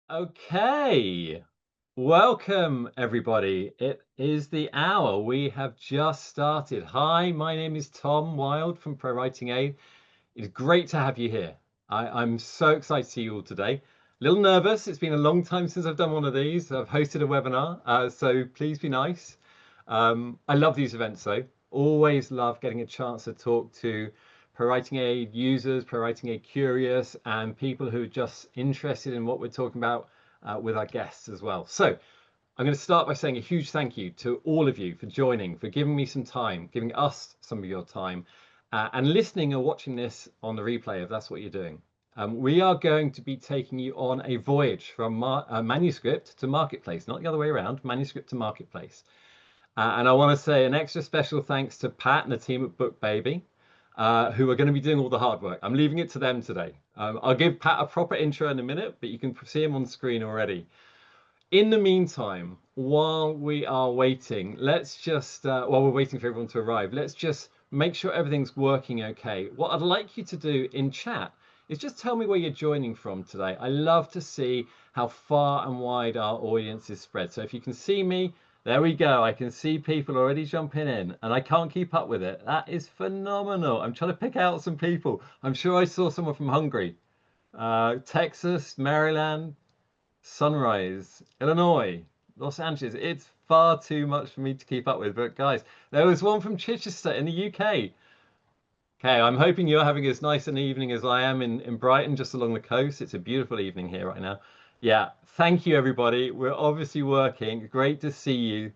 Okay, welcome everybody. It is the hour. We have just started. Hi, my name is Tom Wilde from ProWritingAid. It's great to have you here. I'm so excited to see you all today. A little nervous. It's been a long time since I've done one of these. I've hosted a webinar, so please be nice. I love these events though. Always love getting a chance to talk to ProWritingAid users, ProWritingAid curious, and people who are just interested in what we're talking about with our guests as well. So I'm going to start by saying a huge thank you to all of you for joining, for giving me some time, giving us some of your time, and listening or watching this on the replay if that's what you're doing. We are going to be taking you on a voyage from manuscript to marketplace, not the other way around, manuscript to marketplace. And I want to say an extra special thanks to Pat and the team at BookBaby, who are going to be doing all the hard work. I'm leaving it to them today. I'll give Pat a proper intro in a minute, but you can see him on the screen already. In the meantime, while we are waiting, let's just, while we're waiting for everyone to arrive, let's just make sure everything's working okay. What I'd like you to do in chat is just tell me where you're joining from today. I love to see how far and wide our audience is spread. So if you can see me, there we go. I can see people already jumping in and I can't keep up with it. That is phenomenal. I'm trying to pick out some people. I'm sure I saw someone from Hungary, Texas, Maryland, Sunrise, Illinois, Los Angeles. It's far too much for me to keep up with. But guys, there was one from Chichester in the UK. Okay, I'm hoping you're having as nice an evening as I am in Brighton, just along the coast. It's a beautiful evening here right now. Yeah, thank you, everybody. We're obviously working. Great to see you.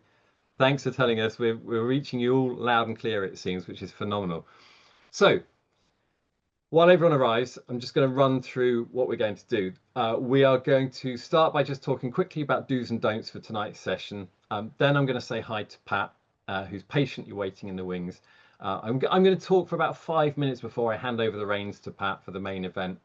Thanks for telling us. We're reaching you all loud and clear, it seems, which is phenomenal. So while everyone arrives, I'm just going to run through what we're going to do. We are going to start by just talking quickly about do's and don'ts for tonight's session. Then I'm going to say hi to Pat, who's patiently waiting in the wings. I'm going to talk for about 5 minutes before I hand over the reins to Pat for the main event.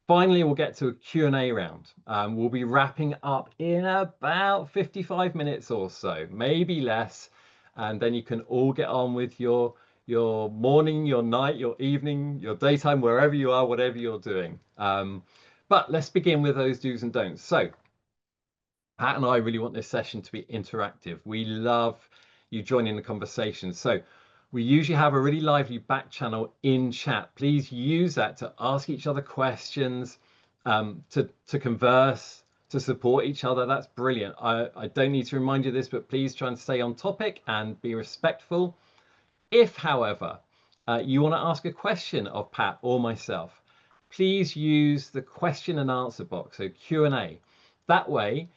Finally, we'll get to a Q&A round. We'll be wrapping up in about 55 minutes or so, maybe less. And then you can all get on with your morning, your night, your evening, your daytime, wherever you are, whatever you're doing. But let's begin with those do's and don'ts. So Pat and I really want this session to be interactive. We love you joining the conversation. So we usually have a really lively back channel in chat. Please use that to ask each other questions, to converse, to support each other. That's brilliant. I don't need to remind you of this, but please try and stay on topic and be respectful. If, however, you want to ask a question of Pat or myself, please use the question and answer box, so Q&A. That way,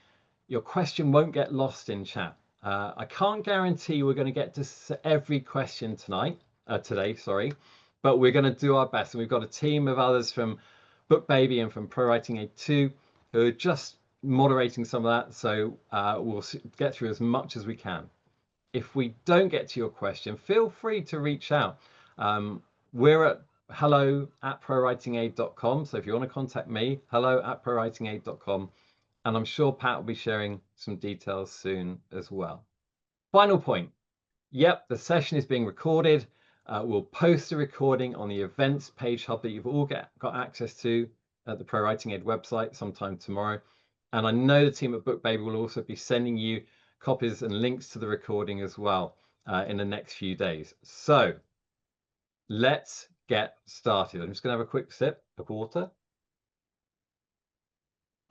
your question won't get lost in chat. I can't guarantee we're going to get to every question today, but we're going to do our best. And we've got a team of others from BookBaby and from ProWritingAid 2 who are just moderating some of that. So we'll get through as much as we can. If we don't get to your question, feel free to reach out. We're at hello@prowritingaid.com. So if you want to contact me, hello@prowritingaid.com. And I'm sure Pat will be sharing some details soon as well. Final point. Yep, the session is being recorded. We'll post the recording on the events page hub that you've all got access to at the ProWritingAid website sometime tomorrow. And I know the team at BookBaby will also be sending you copies and links to the recording as well in the next few days. So let's get started. I'm just going to have a quick sip of water.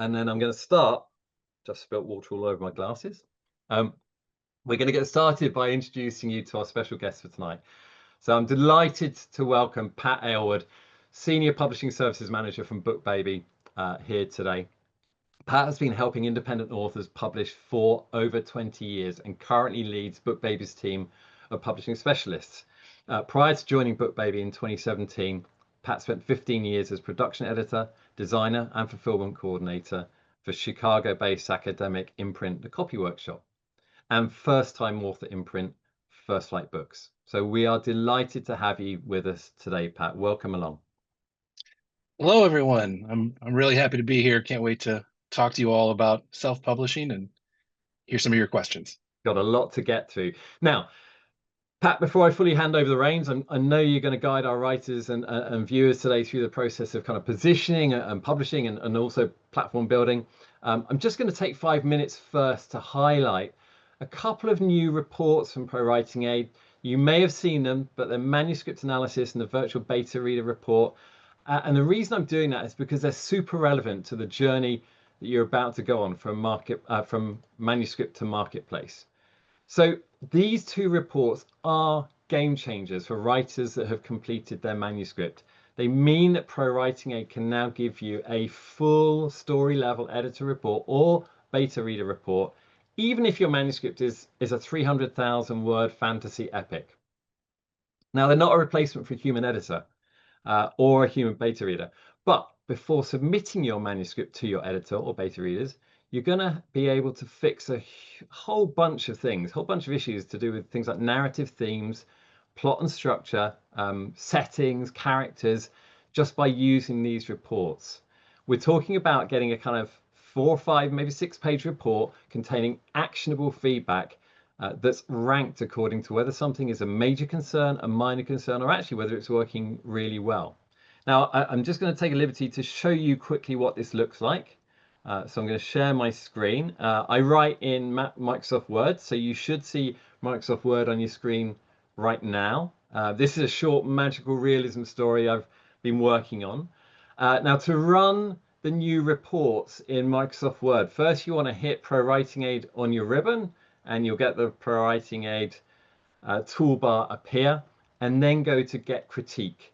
And then I'm going to start, just spilled water all over my glasses. We're going to get started by introducing you to our special guest for tonight. So I'm delighted to welcome Pat Aylward, Senior Publishing Services Manager from BookBaby, here today. Pat has been helping independent authors publish for over 20 years and currently leads BookBaby's team of publishing specialists. Prior to joining BookBaby in 2017, Pat spent 15 years as production editor, designer, and fulfillment coordinator for Chicago-based academic imprint The Copy Workshop and first-time author imprint First Flight Books. So we are delighted to have you with us today, Pat. Welcome along. Hello, everyone. I'm really happy to be here. Can't wait to talk to you all about self-publishing and hear some of your questions. Got a lot to get through. Now, Pat, before I fully hand over the reins, I know you're going to guide our writers and viewers today through the process of kind of positioning and publishing and also platform building. I'm just going to take 5 minutes first to highlight a couple of new reports from ProWritingAid. You may have seen them, but the Manuscript Analysis and the Virtual Beta Reader report. And the reason I'm doing that is because they're super relevant to the journey that you're about to go on from manuscript to marketplace. So these two reports are game changers for writers that have completed their manuscript. They mean that ProWritingAid can now give you a full story level editor report or beta reader report, even if your manuscript is a 300,000 word fantasy epic. Now, they're not a replacement for a human editor or a human beta reader, but before submitting your manuscript to your editor or beta readers, you're going to be able to fix a whole bunch of things, a whole bunch of issues to do with things like narrative themes, plot and structure, settings, characters, just by using these reports. We're talking about getting a kind of 4 or 5, maybe 6-page report containing actionable feedback that's ranked according to whether something is a major concern, a minor concern, or actually whether it's working really well. Now, I'm just going to take a liberty to show you quickly what this looks like. So I'm going to share my screen. I write in Microsoft Word, so you should see Microsoft Word on your screen right now. This is a short magical realism story I've been working on. Now, to run the new reports in Microsoft Word, first you want to hit ProWritingAid on your ribbon, and you'll get the ProWritingAid toolbar appear, and then go to Get Critique.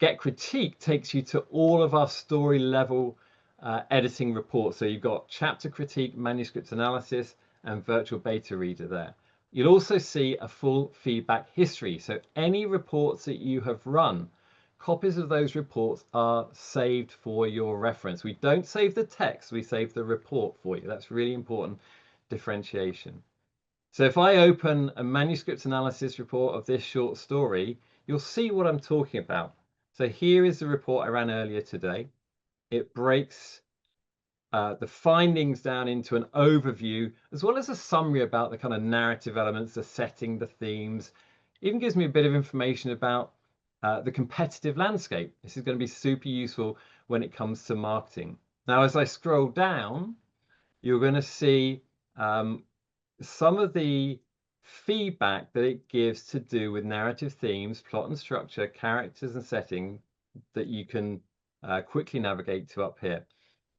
Get Critique takes you to all of our story level editing reports. So you've got chapter critique, manuscript analysis, and virtual beta reader there. You'll also see a full feedback history. So any reports that you have run, copies of those reports are saved for your reference. We don't save the text, we save the report for you. That's really important differentiation. So if I open a manuscript analysis report of this short story, you'll see what I'm talking about. So here is the report I ran earlier today. It breaks the findings down into an overview, as well as a summary about the kind of narrative elements, the setting, the themes. Even gives me a bit of information about the competitive landscape. This is going to be super useful when it comes to marketing. Now, as I scroll down, you're going to see some of the feedback that it gives to do with narrative themes, plot and structure, characters and setting that you can quickly navigate to up here.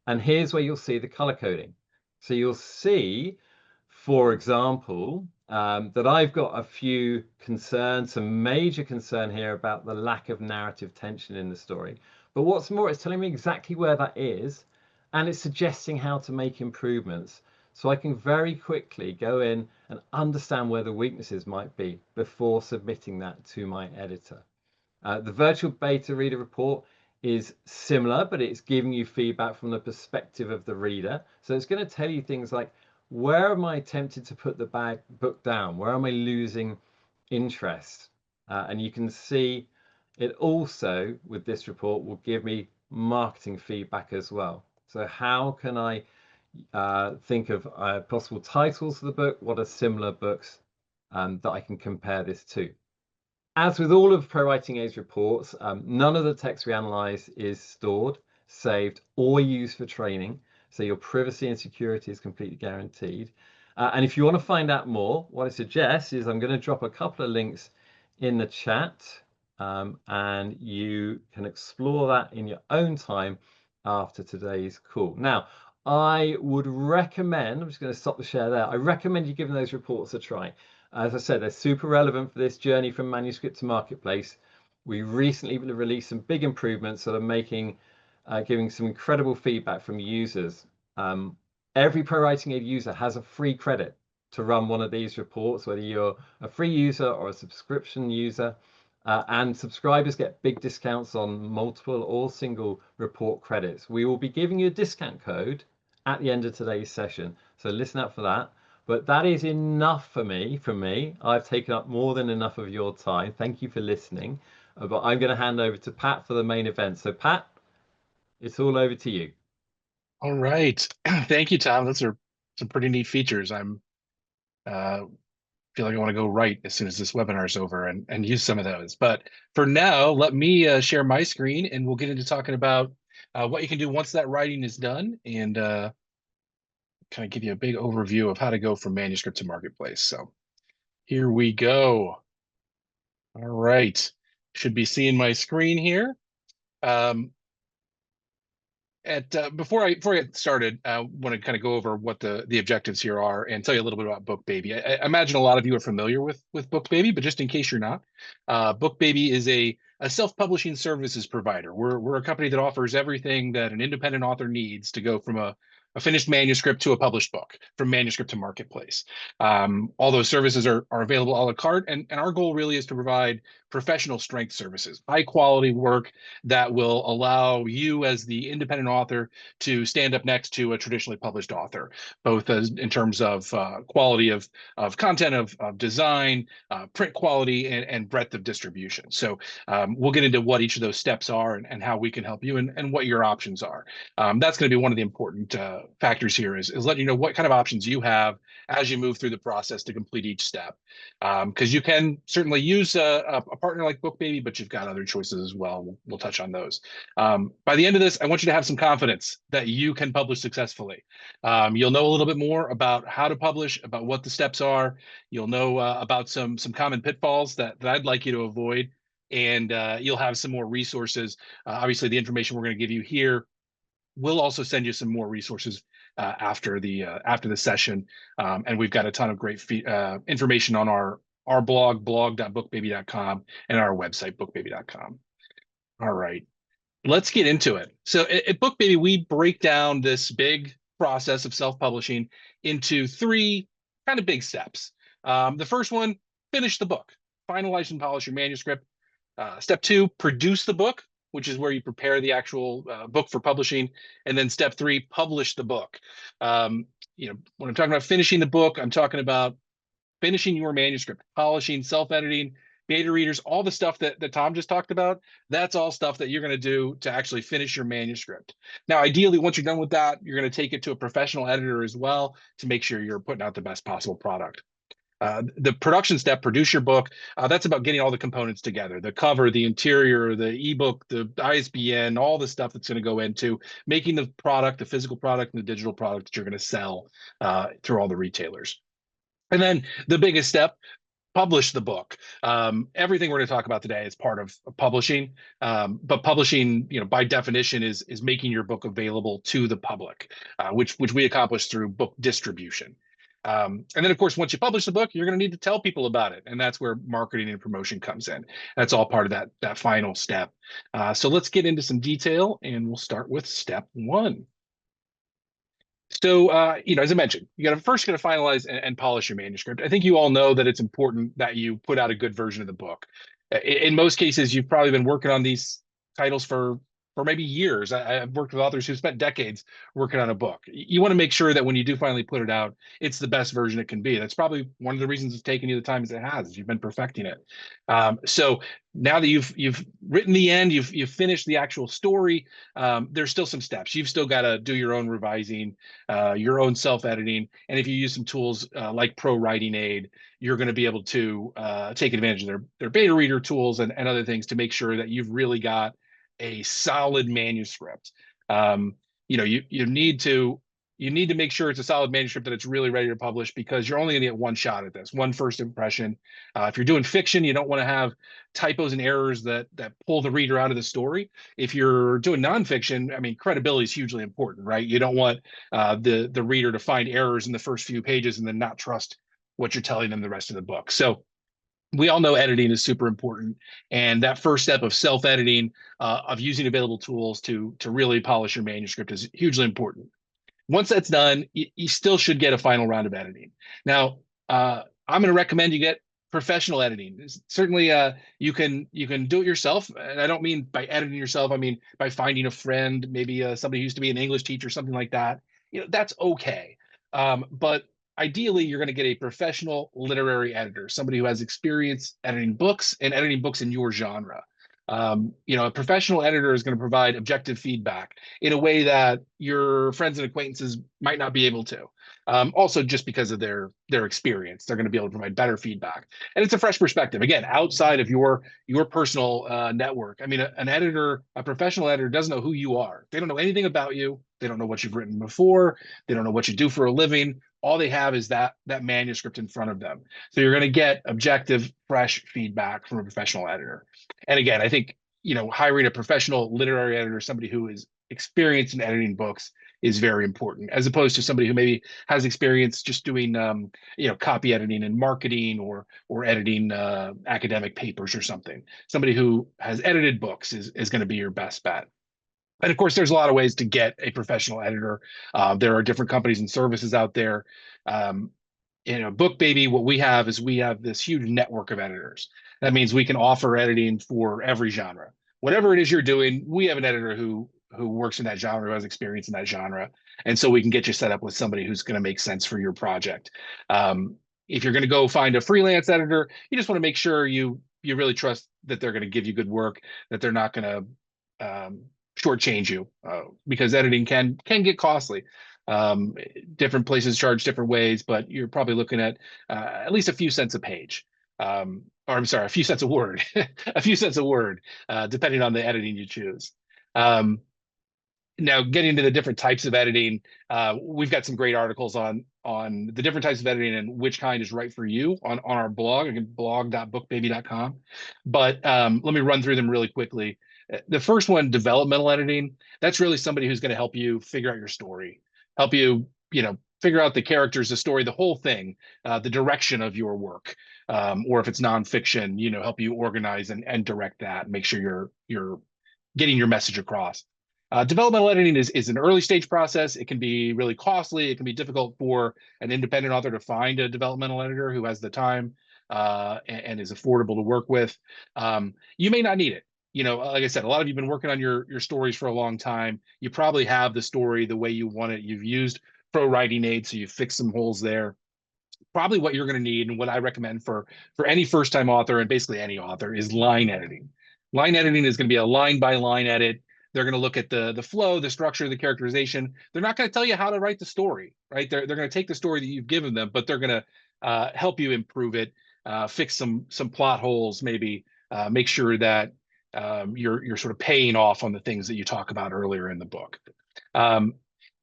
And here's where you'll see the color coding. So you'll see, for example, that I've got a few concerns, some major concern here about the lack of narrative tension in the story. But what's more, it's telling me exactly where that is, and it's suggesting how to make improvements. So I can very quickly go in and understand where the weaknesses might be before submitting that to my editor. The virtual beta reader report is similar, but it's giving you feedback from the perspective of the reader. So it's going to tell you things like, where am I tempted to put the book down? Where am I losing interest? And you can see it also, with this report, will give me marketing feedback as well. So how can I think of possible titles for the book? What are similar books that I can compare this to? As with all of ProWritingAid's reports, none of the text we analyze is stored, saved, or used for training. So your privacy and security is completely guaranteed. And if you want to find out more, what I suggest is I'm going to drop a couple of links in the chat, and you can explore that in your own time after today's call. Now, I would recommend, I'm just going to stop the share there. I recommend you giving those reports a try. As I said, they're super relevant for this journey from manuscript to marketplace. We recently released some big improvements that are making, giving some incredible feedback from users. Every ProWritingAid user has a free credit to run one of these reports, whether you're a free user or a subscription user. And subscribers get big discounts on multiple or single report credits. We will be giving you a discount code at the end of today's session, so listen out for that. But that is enough for me. I've taken up more than enough of your time. Thank you for listening. But I'm going to hand over to Pat for the main event. So Pat, it's all over to you. All right. Thank you, Tom. Those are some pretty neat features. I'm feel like I want to go right as soon as this webinar is over and use some of those. But for now, let me share my screen and we'll get into talking about what you can do once that writing is done and kind of give you a big overview of how to go from manuscript to marketplace. So here we go. All right. Should be seeing my screen here. Um, before I get started, I want to kind of go over what the objectives here are and tell you a little bit about BookBaby. I imagine a lot of you are familiar with BookBaby, but just in case you're not, BookBaby is a self-publishing services provider. We're a company that offers everything that an independent author needs to go from a finished manuscript to a published book, from manuscript to marketplace. All those services are available a la carte, and our goal really is to provide professional strength services, high quality work that will allow you as the independent author to stand up next to a traditionally published author, both in terms of quality of content, of design, print quality, and breadth of distribution. So we'll get into what each of those steps are and how we can help you and what your options are. That's going to be one of the important factors here is letting you know what kind of options you have as you move through the process to complete each step. Because you can certainly use a partner like BookBaby, but you've got other choices as well. We'll touch on those. By the end of this, I want you to have some confidence that you can publish successfully. You'll know a little bit more about how to publish, about what the steps are. You'll know about some common pitfalls that I'd like you to avoid, and you'll have some more resources. Obviously, the information we're going to give you here, we'll also send you some more resources after the session, and we've got a ton of great information on our blog.bookbaby.com, and our website bookbaby.com. All right, let's get into it. So at BookBaby, we break down this big process of self-publishing into three kind of big steps. The first one, finish the book, finalize and polish your manuscript. Step two, produce the book, which is where you prepare the actual book for publishing. And then step three, publish the book. When I'm talking about finishing the book, I'm talking about finishing your manuscript, polishing, self-editing, beta readers, all the stuff that Tom just talked about. That's all stuff that you're going to do to actually finish your manuscript. Now, ideally, once you're done with that, you're going to take it to a professional editor as well to make sure you're putting out the best possible product. The production step, produce your book, that's about getting all the components together, the cover, the interior, the ebook, the ISBN, all the stuff that's going to go into making the product, the physical product and the digital product that you're going to sell through all the retailers. And then the biggest step, publish the book. Everything we're going to talk about today is part of publishing, but publishing, by definition, is making your book available to the public, which we accomplish through book distribution. And then, of course, once you publish the book, you're going to need to tell people about it, and that's where marketing and promotion comes in. That's all part of that final step. So let's get into some detail, and we'll start with step one. So, as I mentioned, you got to first finalize and polish your manuscript. I think you all know that it's important that you put out a good version of the book. In most cases, you've probably been working on these titles for maybe years. I've worked with authors who spent decades working on a book. You want to make sure that when you do finally put it out, it's the best version it can be. That's probably one of the reasons it's taken you the time as it has, is you've been perfecting it. So now that you've written the end, you've finished the actual story, there's still some steps. You've still got to do your own revising, your own self-editing, and if you use some tools like ProWritingAid, you're going to be able to take advantage of their beta reader tools and other things to make sure that you've really got a solid manuscript. You need to make sure it's a solid manuscript, that it's really ready to publish, because you're only going to get one shot at this, one first impression. If you're doing fiction, you don't want to have typos and errors that pull the reader out of the story. If you're doing nonfiction, I mean, credibility is hugely important, right? You don't want the reader to find errors in the first few pages and then not trust what you're telling them the rest of the book. So we all know editing is super important, and that first step of self-editing, of using available tools to really polish your manuscript, is hugely important. Once that's done, you still should get a final round of editing. Now, I'm going to recommend you get professional editing. Certainly, you can do it yourself, and I don't mean by editing yourself. I mean by finding a friend, maybe somebody who used to be an English teacher, something like that. That's okay, but ideally, you're going to get a professional literary editor, somebody who has experience editing books and editing books in your genre. A professional editor is going to provide objective feedback in a way that your friends and acquaintances might not be able to. Also, just because of their experience, they're going to be able to provide better feedback, and it's a fresh perspective. Again, outside of your personal network. I mean, a professional editor, doesn't know who you are. They don't know anything about you. They don't know what you've written before. They don't know what you do for a living. All they have is that manuscript in front of them. So you're going to get objective, fresh feedback from a professional editor. And again, I think hiring a professional literary editor, somebody who is experienced in editing books, is very important, as opposed to somebody who maybe has experience just doing copy editing and marketing, or editing academic papers or something. Somebody who has edited books is going to be your best bet. And of course, there's a lot of ways to get a professional editor. There are different companies and services out there. BookBaby, what we have is we have this huge network of editors. That means we can offer editing for every genre. Whatever it is you're doing, we have an editor who works in that genre, who has experience in that genre. And so we can get you set up with somebody who's going to make sense for your project. If you're going to go find a freelance editor, you just want to make sure you really trust that they're going to give you good work, that they're not going to shortchange you, because editing can get costly. Different places charge different ways, but you're probably looking at least a few cents a page. Or I'm sorry, a few cents a word, a few cents a word, depending on the editing you choose. Now, getting into the different types of editing, we've got some great articles on the different types of editing and which kind is right for you on our blog, again, blog.bookbaby.com. But let me run through them really quickly. The first one, developmental editing, that's really somebody who's going to help you figure out your story, help you, figure out the characters, the story, the whole thing, the direction of your work. Or if it's nonfiction, help you organize and direct that, make sure you're getting your message across. Developmental editing is an early stage process. It can be really costly. It can be difficult for an independent author to find a developmental editor who has the time and is affordable to work with. You may not need it. Like I said, a lot of you have been working on your stories for a long time. You probably have the story the way you want it. You've used ProWritingAid, so you fixed some holes there. Probably what you're going to need, and what I recommend for any first-time author, and basically any author, is line editing. Line editing is going to be a line-by-line edit. They're going to look at the flow, the structure, the characterization. They're not going to tell you how to write the story, right? They're going to take the story that you've given them, but they're going to help you improve it, fix some plot holes, maybe make sure that you're sort of paying off on the things that you talk about earlier in the book.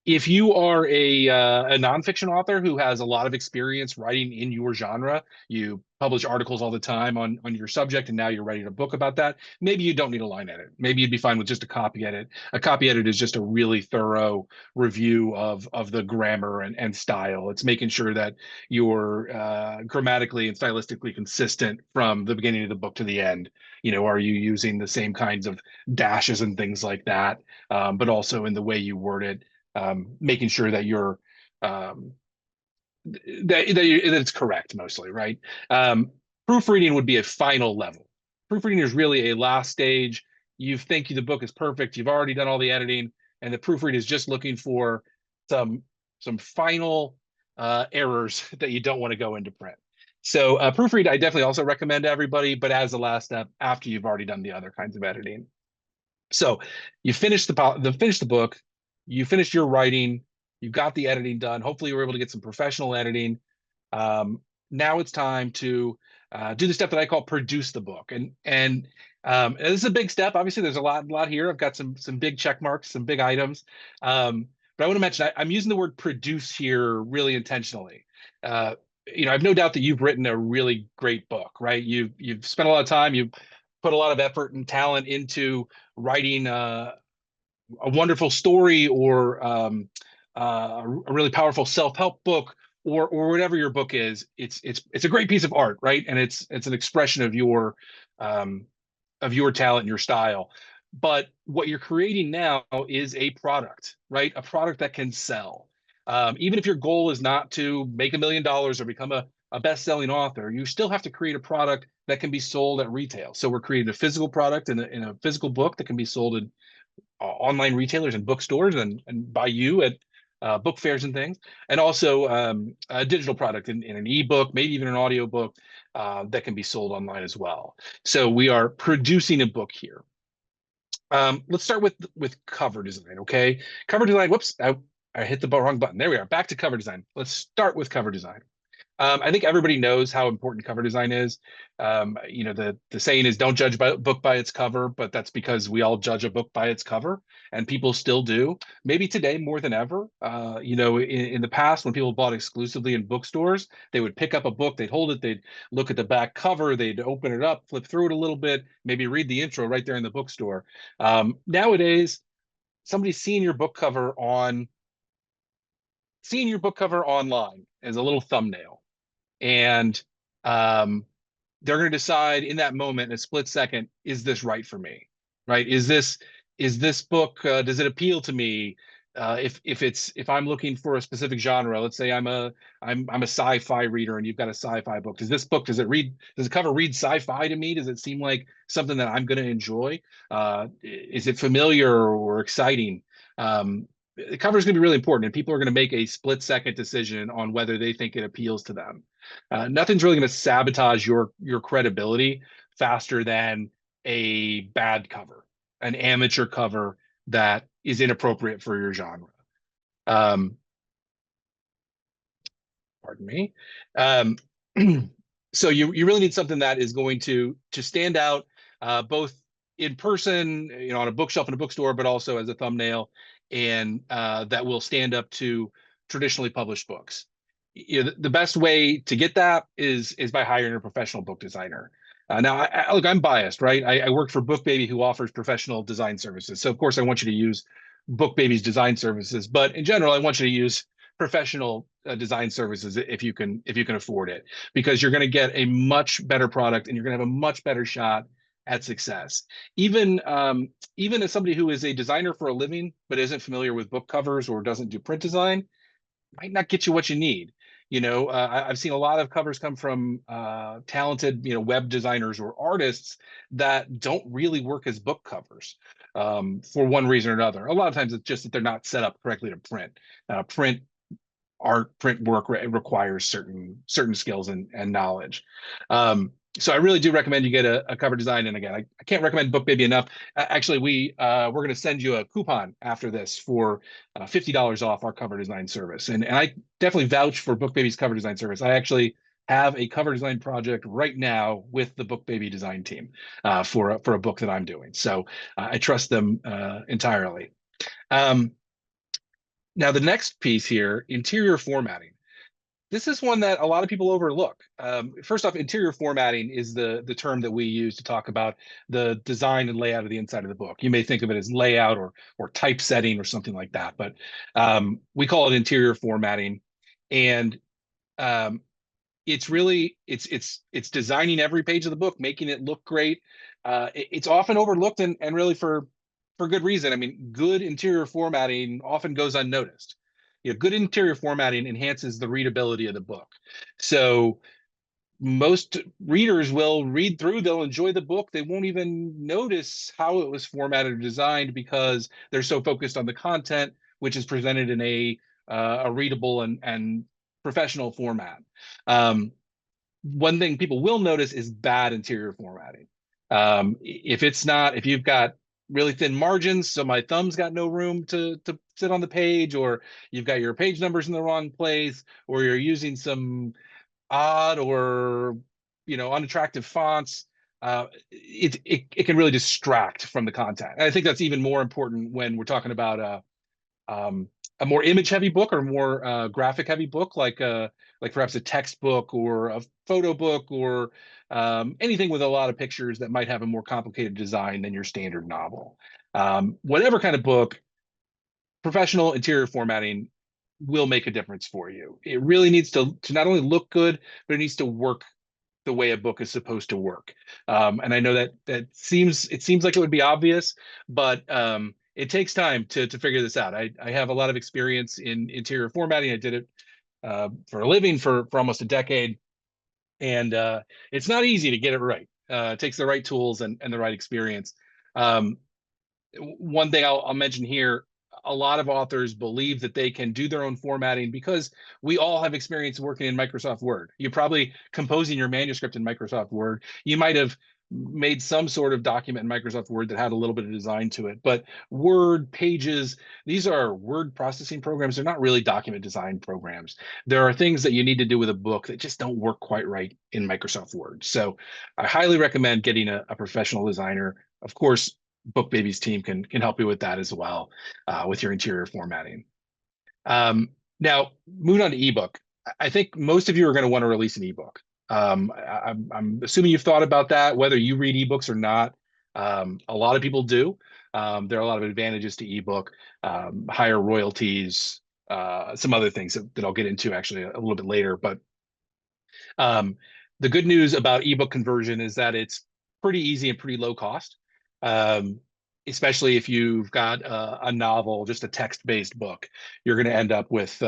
If you are a nonfiction author who has a lot of experience writing in your genre, you publish articles all the time on your subject, and now you're writing a book about that, maybe you don't need a line edit. Maybe you'd be fine with just a copy edit. A copy edit is just a really thorough review of the grammar and style. It's making sure that you're grammatically and stylistically consistent from the beginning of the book to the end. Are you using the same kinds of dashes and things like that, but also in the way you word it. Making sure that you're that it's correct mostly, right? Proofreading would be a final level. Proofreading is really a last stage. You think the book is perfect. You've already done all the editing, and the proofread is just looking for some final errors that you don't want to go into print. So proofread, I definitely also recommend to everybody, but as a last step after you've already done the other kinds of editing. So you finish the book. You finished your writing, you got the editing done. Hopefully you were able to get some professional editing. Now it's time to do the step that I call produce the book. And this is a big step. Obviously, there's a lot here. I've got some big check marks, some big items. But I want to mention, I'm using the word produce here really intentionally. I've no doubt that you've written a really great book, right? You've spent a lot of time, you've put a lot of effort and talent into writing a wonderful story, or a really powerful self-help book, or whatever your book is. It's a great piece of art, right? And it's an expression of your talent and your style. But what you're creating now is a product, right? A product that can sell. Even if your goal is not to make $1 million or become a best-selling author, you still have to create a product that can be sold at retail. So we're creating a physical product in a physical book that can be sold in online retailers and bookstores, and by you at book fairs and things, and also a digital product in an ebook, maybe even an audio book, that can be sold online as well. So we are producing a book here. Let's start with cover design, okay? Cover design, whoops, I hit the wrong button. There we are, back to cover design. Let's start with cover design. I think everybody knows how important cover design is. The saying is don't judge a book by its cover, but that's because we all judge a book by its cover, and people still do. Maybe today more than ever. In the past, when people bought exclusively in bookstores, they would pick up a book, they'd hold it, they'd look at the back cover, they'd open it up, flip through it a little bit, maybe read the intro right there in the bookstore. Nowadays, somebody's seeing your book cover online as a little thumbnail, and they're going to decide in that moment, in a split second, is this right for me? Right? Is this book, does it appeal to me? If I'm looking for a specific genre, let's say I'm a sci-fi reader and you've got a sci-fi book, does the cover read sci-fi to me? Does it seem like something that I'm going to enjoy? Is it familiar or exciting? The cover is going to be really important, and people are going to make a split-second decision on whether they think it appeals to them. Nothing's really going to sabotage your credibility faster than a bad cover, an amateur cover that is inappropriate for your genre. Pardon me. So you really need something that is going to stand out, both in person, on a bookshelf in a bookstore, but also as a thumbnail, and that will stand up to traditionally published books. The best way to get that is by hiring a professional book designer. Now, look, I'm biased, right? I work for BookBaby, who offers professional design services. So, of course, I want you to use BookBaby's design services. But in general, I want you to use professional design services if you can afford it, because you're going to get a much better product and you're going to have a much better shot at success. Even as somebody who is a designer for a living but isn't familiar with book covers or doesn't do print design, might not get you what you need. I've seen a lot of covers come from talented, web designers or artists that don't really work as book covers for one reason or another. A lot of times it's just that they're not set up correctly to print. Print work requires certain skills and knowledge. So I really do recommend you get a cover design. And again, I can't recommend BookBaby enough. Actually, we're going to send you a coupon after this for $50 off our cover design service. And I definitely vouch for BookBaby's cover design service. I actually have a cover design project right now with the BookBaby design team for a book that I'm doing. So I trust them entirely. Now, the next piece here, interior formatting. This is one that a lot of people overlook. First off, interior formatting is the term that we use to talk about the design and layout of the inside of the book. You may think of it as layout or typesetting or something like that, but we call it interior formatting. And it's really it's designing every page of the book, making it look great. It's often overlooked and really for good reason. I mean, good interior formatting often goes unnoticed. Good interior formatting enhances the readability of the book. So most readers will read through, they'll enjoy the book. They won't even notice how it was formatted or designed because they're so focused on the content, which is presented in a readable and professional format. One thing people will notice is bad interior formatting. If you've got really thin margins, so my thumb's got no room to sit on the page, or you've got your page numbers in the wrong place, or you're using some odd or unattractive fonts, it can really distract from the content. And I think that's even more important when we're talking about a more image heavy book or more graphic heavy book, like perhaps a textbook or a photo book or anything with a lot of pictures that might have a more complicated design than your standard novel. Whatever kind of book, professional interior formatting will make a difference for you. It really needs to not only look good, but it needs to work the way a book is supposed to work. And I know that seems like it would be obvious, but it takes time to figure this out. I have a lot of experience in interior formatting. I did it for a living for almost a decade, and it's not easy to get it right. It takes the right tools and the right experience. One thing I'll mention here, a lot of authors believe that they can do their own formatting because we all have experience working in Microsoft Word. You're probably composing your manuscript in Microsoft Word. You might have made some sort of document in Microsoft Word that had a little bit of design to it. But Word, Pages, these are word processing programs. They're not really document design programs. There are things that you need to do with a book that just don't work quite right in Microsoft Word. So I highly recommend getting a professional designer. Of course, BookBaby's team can help you with that as well, with your interior formatting. Now, moving on to ebook. I think most of you are going to want to release an ebook. I'm assuming you've thought about that, whether you read ebooks or not. A lot of people do. There are a lot of advantages to ebook, higher royalties, some other things that I'll get into actually a little bit later. But the good news about ebook conversion is that it's pretty easy and pretty low cost, especially if you've got a novel, just a text-based book. You're going to end up with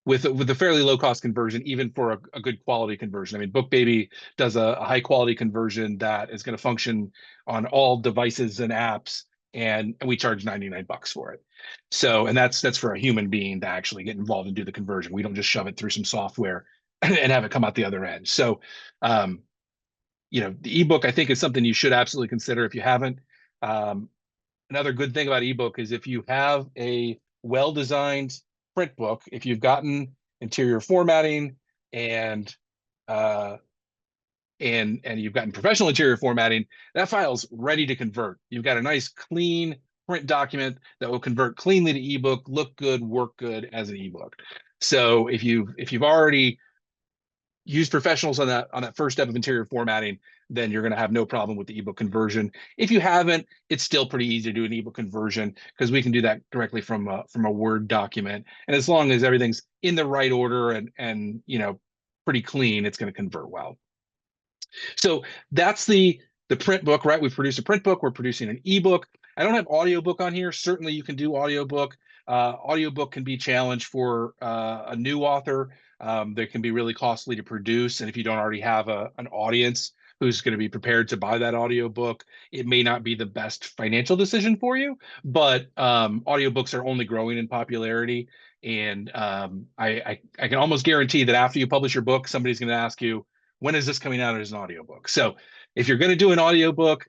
with a fairly low cost conversion, even for a good quality conversion. I mean, BookBaby does a high quality conversion that is going to function on all devices and apps, and we charge 99 bucks for it. So, and that's for a human being to actually get involved and do the conversion. We don't just shove it through some software and have it come out the other end. So, the ebook, I think, is something you should absolutely consider if you haven't. Another good thing about ebook is if you have a well-designed print book, if you've gotten interior formatting and you've gotten professional interior formatting, that file's ready to convert. You've got a nice clean print document that will convert cleanly to ebook, look good, work good as an ebook. So if you've already used professionals on that first step of interior formatting, then you're going to have no problem with the ebook conversion. If you haven't, it's still pretty easy to do an ebook conversion because we can do that directly from a Word document. And as long as everything's in the right order and pretty clean, it's going to convert well. So that's the print book, right? We've produced a print book. We're producing an ebook. I don't have audiobook on here. Certainly you can do audiobook. Audiobook can be a challenge for a new author. They can be really costly to produce. And if you don't already have an audience who's going to be prepared to buy that audiobook, it may not be the best financial decision for you. But audiobooks are only growing in popularity. And I can almost guarantee that after you publish your book, somebody's going to ask you, when is this coming out as an audiobook? So if you're going to do an audiobook,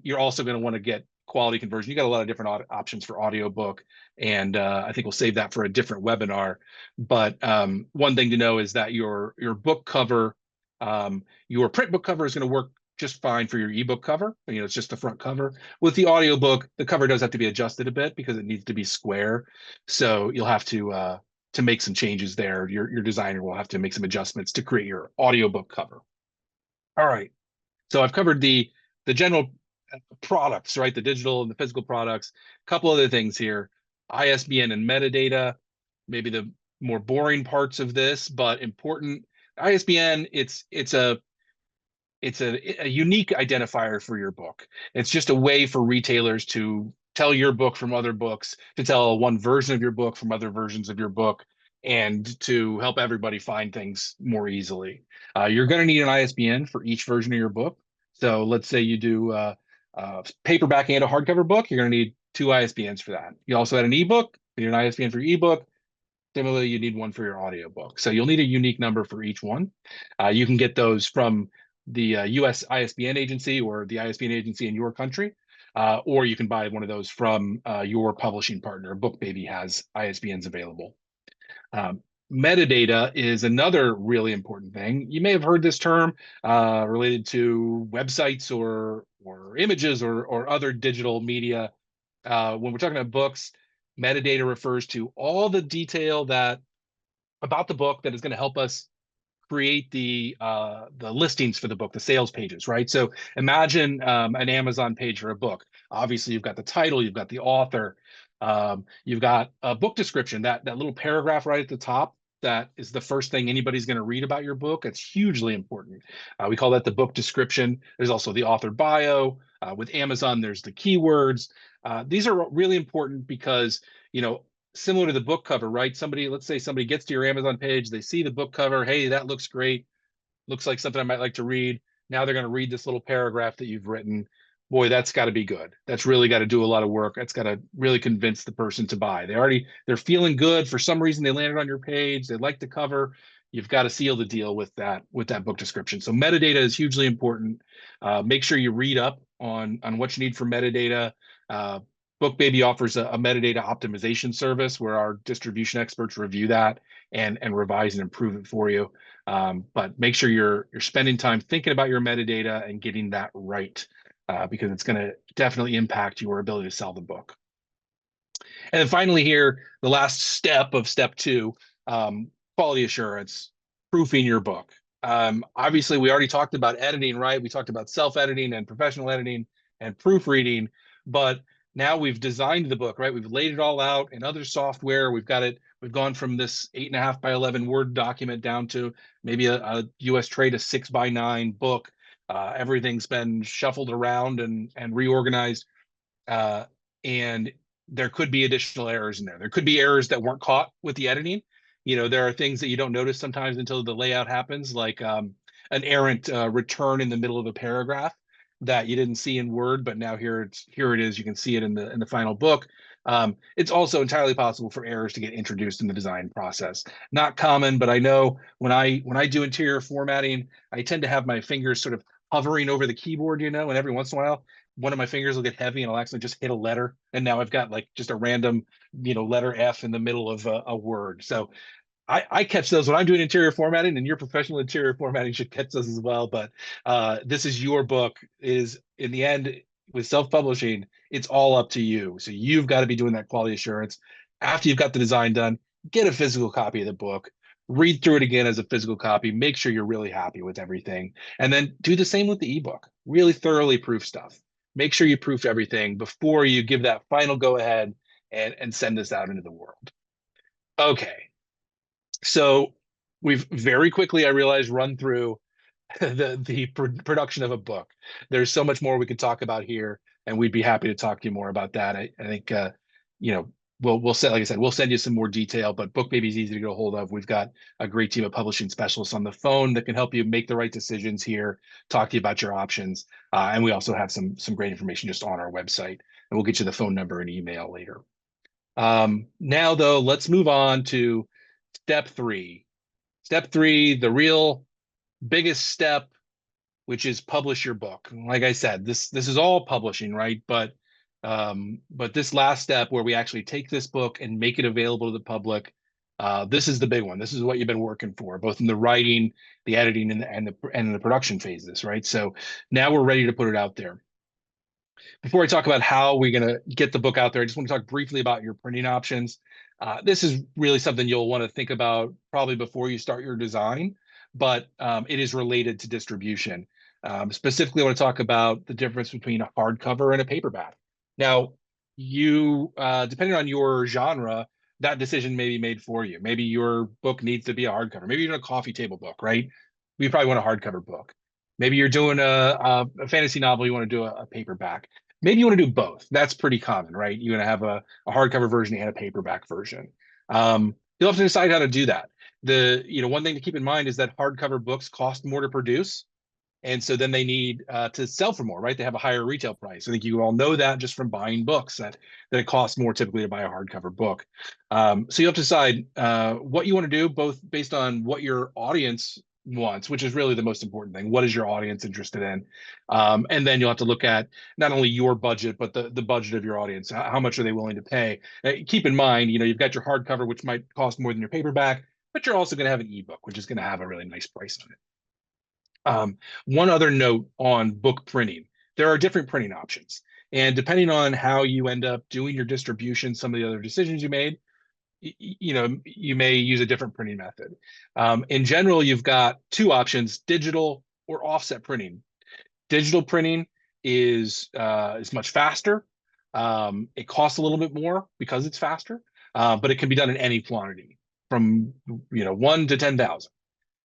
you're also going to want to get quality conversion. You got a lot of different options for audiobook, and I think we'll save that for a different webinar. But one thing to know is that your book cover, your print book cover is going to work just fine for your ebook cover. It's just the front cover. With the audiobook, the cover does have to be adjusted a bit because it needs to be square. So you'll have to make some changes there. Your designer will have to make some adjustments to create your audiobook cover. All right. So I've covered the general products, right? The digital and the physical products. A couple other things here. ISBN and metadata, maybe the more boring parts of this, but important. ISBN, it's a unique identifier for your book. It's just a way for retailers to tell your book from other books, to tell one version of your book from other versions of your book, and to help everybody find things more easily. You're going to need an ISBN for each version of your book. So let's say you do paperback and a hardcover book, you're going to need 2 ISBNs for that. You also had an ebook, you need an ISBN for your ebook. Similarly, you need one for your audiobook. So you'll need a unique number for each one. You can get those from the US ISBN agency or the ISBN agency in your country, or you can buy one of those from your publishing partner. BookBaby has ISBNs available. Metadata is another really important thing. You may have heard this term related to websites or images or other digital media. When we're talking about books, metadata refers to all the detail about the book that is going to help us create the listings for the book, the sales pages, right? So imagine an Amazon page for a book. Obviously, you've got the title, you've got the author, you've got a book description, that little paragraph right at the top. That is the first thing anybody's going to read about your book. It's hugely important. We call that the book description. There's also the author bio. With Amazon, there's the keywords. These are really important because, similar to the book cover, right? Let's say somebody gets to your Amazon page, they see the book cover. Hey, that looks great. Looks like something I might like to read. Now they're going to read this little paragraph that you've written. boy, that's got to be good. That's really got to do a lot of work. That's got to really convince the person to buy. They're feeling good. For some reason, they landed on your page. They like the cover. You've got to seal the deal with that book description. So metadata is hugely important. Make sure you read up on what you need for metadata. Uh, BookBaby offers a metadata optimization service where our distribution experts review that and revise and improve it for you. But make sure you're spending time thinking about your metadata and getting that right, because it's going to definitely impact your ability to sell the book. And then finally here, the last step of step two, quality assurance, proofing your book. Obviously, we already talked about editing, right? We talked about self-editing and professional editing and proofreading, but now we've designed the book, right? We've laid it all out in other software. We've gone from this 8.5 by 11 Word document down to maybe a US Trade, a 6 by 9 book. Everything's been shuffled around and reorganized. And there could be additional errors in there. There could be errors that weren't caught with the editing. There are things that you don't notice sometimes until the layout happens, like an errant return in the middle of a paragraph that you didn't see in Word, but now here it is. You can see it in the final book. It's also entirely possible for errors to get introduced in the design process. Not common, but I know when I do interior formatting, I tend to have my fingers sort of hovering over the keyboard, and every once in a while, one of my fingers will get heavy and I'll actually just hit a letter. And now I've got like just a random, letter F in the middle of a word. So I catch those when I'm doing interior formatting, and your professional interior formatting should catch those as well. But this is your book. Is in the end, with self-publishing, it's all up to you. So you've got to be doing that quality assurance. After you've got the design done, get a physical copy of the book, read through it again as a physical copy, make sure you're really happy with everything. And then do the same with the ebook. Really thoroughly proof stuff. Make sure you proof everything before you give that final go ahead and send this out into the world. Okay. So we've very quickly, I realized, run through the production of a book. There's so much more we could talk about here, and we'd be happy to talk to you more about that. I think we'll send, like I said, we'll send you some more detail, but BookBaby is easy to get a hold of. We've got a great team of publishing specialists on the phone that can help you make the right decisions here, talk to you about your options, and we also have some great information just on our website, and we'll get you the phone number and email later. Now, though, let's move on to step three. Step three, the real biggest step, which is publish your book. Like I said, this is all publishing, right? But this last step where we actually take this book and make it available to the public, this is the big one. This is what you've been working for, both in the writing, the editing, and the production phases, right? So now we're ready to put it out there. Before I talk about how we're going to get the book out there, I just want to talk briefly about your printing options. This is really something you'll want to think about probably before you start your design, but it is related to distribution. Specifically, I want to talk about the difference between a hardcover and a paperback. Now, depending on your genre, that decision may be made for you. Maybe your book needs to be a hardcover. Maybe you're doing a coffee table book, right? You probably want a hardcover book. Maybe you're doing a fantasy novel, you want to do a paperback. Maybe you want to do both. That's pretty common, right? You're going to have a hardcover version and a paperback version. You'll have to decide how to do that. One thing to keep in mind is that hardcover books cost more to produce. And so then they need to sell for more, right? They have a higher retail price. I think you all know that just from buying books, that it costs more typically to buy a hardcover book. So you have to decide what you want to do, both based on what your audience wants, which is really the most important thing. What is your audience interested in? And then you'll have to look at not only your budget, but the budget of your audience. How much are they willing to pay? Keep in mind, you've got your hardcover, which might cost more than your paperback, but you're also going to have an ebook, which is going to have a really nice price on it. One other note on book printing, there are different printing options. And depending on how you end up doing your distribution, some of the other decisions you made, you may use a different printing method. In general, you've got two options: digital or offset printing. Digital printing is much faster. It costs a little bit more because it's faster, but it can be done in any quantity from 1 to 10,000.